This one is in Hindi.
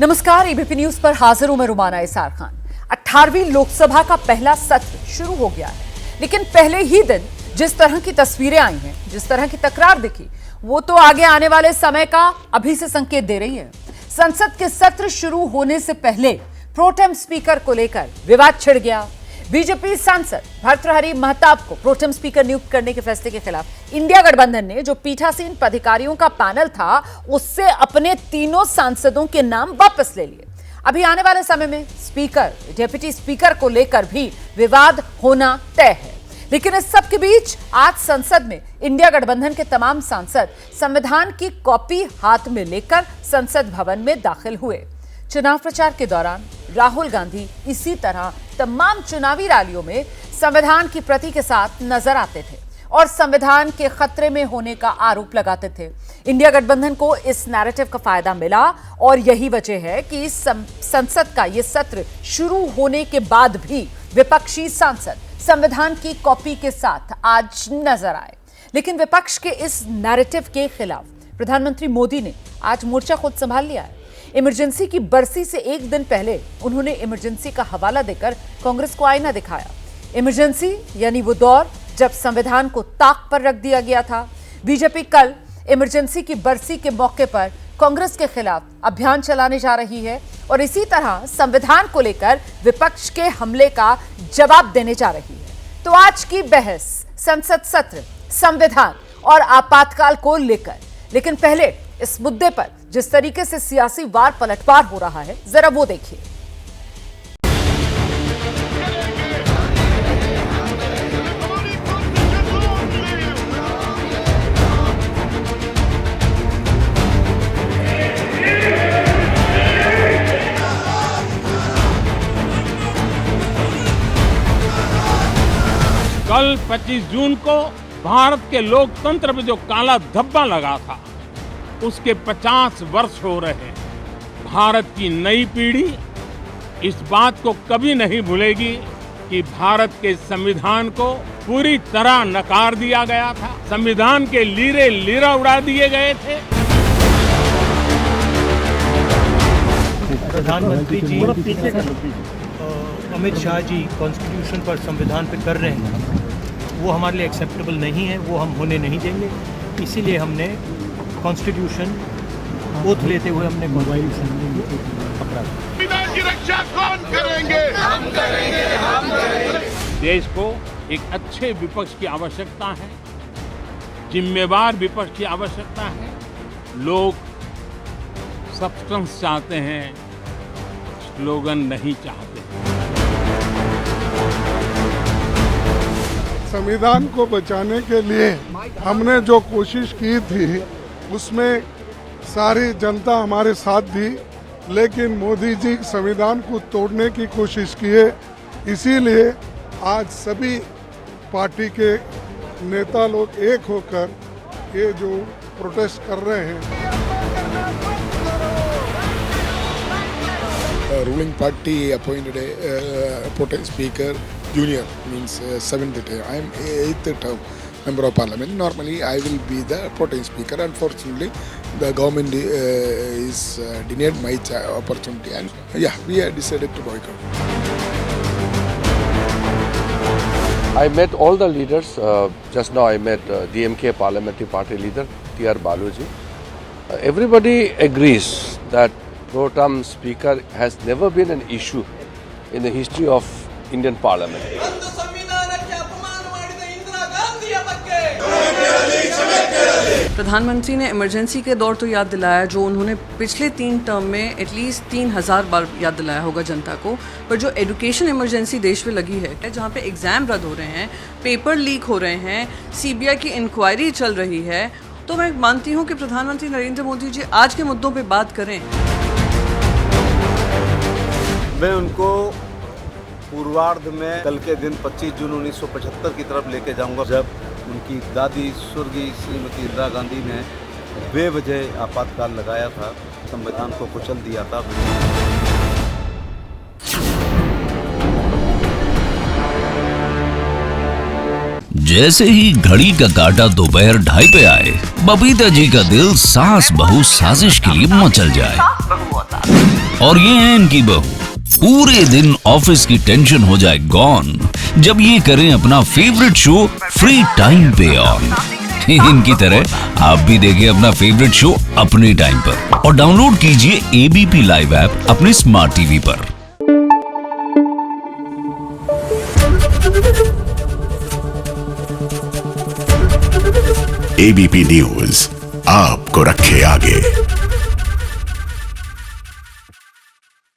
नमस्कार, एबीपी न्यूज पर हाजिर हूं मैं रुमाना इसार खान। 18वीं लोकसभा का पहला सत्र शुरू हो गया है, लेकिन पहले ही दिन जिस तरह की तस्वीरें आई हैं, जिस तरह की तकरार दिखी, वो तो आगे आने वाले समय का अभी से संकेत दे रही है। संसद के सत्र शुरू होने से पहले प्रोटेम स्पीकर को लेकर विवाद छिड़ गया। बीजेपी सांसद भर्तृहरि महताब को प्रोटेम स्पीकर नियुक्त करने के फैसले के खिलाफ इंडिया गठबंधन ने जो पीठासीन पदाधिकारियों का पैनल था, उससे अपने तीनों सांसदों के नाम वापस ले लिए। अभी आने वाले समय में स्पीकर, डिप्टी स्पीकर को लेकर भी विवाद होना तय है। लेकिन इस सब के बीच आज संसद में इंडिया गठबंधन के तमाम सांसद संविधान की कॉपी हाथ में लेकर संसद भवन में दाखिल हुए। चुनाव प्रचार के दौरान राहुल गांधी इसी तरह तमाम चुनावी रैलियों में संविधान की प्रति के साथ नजर आते थे और संविधान के खतरे में होने का आरोप लगाते थे। इंडिया गठबंधन को इस नैरेटिव का फायदा मिला और यही वजह है कि संसद का यह सत्र शुरू होने के बाद भी विपक्षी सांसद संविधान की कॉपी के साथ आज नजर आए। लेकिन विपक्ष के इस नैरेटिव के खिलाफ प्रधानमंत्री मोदी ने आज मोर्चा खुद संभाल लिया है। इमरजेंसी की बरसी से एक दिन पहले उन्होंने इमरजेंसी का हवाला देकर कांग्रेस को आईना दिखाया। इमरजेंसी यानी वो दौर जब संविधान को ताक पर रख दिया गया था। बीजेपी कल इमरजेंसी की बरसी के मौके पर कांग्रेस के खिलाफ अभियान चलाने जा रही है और इसी तरह संविधान को लेकर विपक्ष के हमले का जवाब देने जा रही है। तो आज की बहस संसद सत्र, संविधान और आपातकाल को लेकर, लेकिन पहले इस मुद्दे पर जिस तरीके से सियासी वार पलटवार हो रहा है, जरा वो देखिए। कल 25 जून को भारत के लोकतंत्र में जो काला धब्बा लगा था, उसके 50 वर्ष हो रहे हैं। भारत की नई पीढ़ी इस बात को कभी नहीं भूलेगी कि भारत के संविधान को पूरी तरह नकार दिया गया था। संविधान के लीरे लीरा उड़ा दिए गए थे। प्रधानमंत्री जी अमित शाह जी कॉन्स्टिट्यूशन पर, संविधान पे कर रहे हैं, वो हमारे लिए एक्सेप्टेबल नहीं है, वो हम होने नहीं देंगे। इसीलिए हमने कॉन्स्टिट्यूशन ओथ लेते हुए हमने पकड़ा। संविधान की रक्षा कौन करेंगे? हम करेंगे, हम करेंगे। देश को एक अच्छे विपक्ष की आवश्यकता है, जिम्मेवार विपक्ष की आवश्यकता है। लोग सब्सटेंस चाहते हैं, स्लोगन नहीं चाहते। संविधान को बचाने के लिए हमने जो कोशिश की थी, उसमें सारी जनता हमारे साथ दी, लेकिन मोदी जी संविधान को तोड़ने की कोशिश किए। इसीलिए आज सभी पार्टी के नेता लोग एक होकर ये जो प्रोटेस्ट कर रहे हैं। Ruling party appointed a protest speaker, junior means 7th term. I am 8th term member of parliament. Normally I will be the protest speaker. Unfortunately, the government is denied my opportunity, and we have decided to boycott. I met all the leaders. Just now I met DMK Parliamentary Party leader T.R. Baluji. Everybody agrees that pro tem speaker has never been an issue in the history of Indian Parliament. प्रधानमंत्री ने इमरजेंसी के दौर तो याद दिलाया, जो उन्होंने पिछले 3 टर्म में एटलीस्ट 3000 बार याद दिलाया होगा जनता को। पर जो एजुकेशन इमरजेंसी देश में लगी है, जहाँ पे एग्जाम रद्द हो रहे हैं, पेपर लीक हो रहे हैं, सीबीआई की इंक्वायरी चल रही है, तो मैं मानती हूँ कि प्रधानमंत्री नरेंद्र मोदी जी आज के मुद्दों पे बात करें। मैं उनको पूर्वार्ध में कल के दिन 25 जून 1975 की तरफ लेके जाऊंगा, जब उनकी दादी स्वर्गीय श्रीमती इंदिरा गांधी ने बेवजह आपातकाल लगाया था, संविधान को कुचल दिया था। जैसे ही घड़ी का काटा दोपहर 2:30 पे आए, बबीता जी का दिल सास बहू साजिश के लिए मचल जाए। और ये है इनकी बहू, पूरे दिन ऑफिस की टेंशन हो जाए गॉन जब ये करें अपना फेवरेट शो फ्री टाइम पे ऑन। इनकी तरह आप भी देखिए अपना फेवरेट शो अपने टाइम पर और डाउनलोड कीजिए एबीपी लाइव ऐप अपने स्मार्ट टीवी पर। एबीपी न्यूज आपको रखे आगे।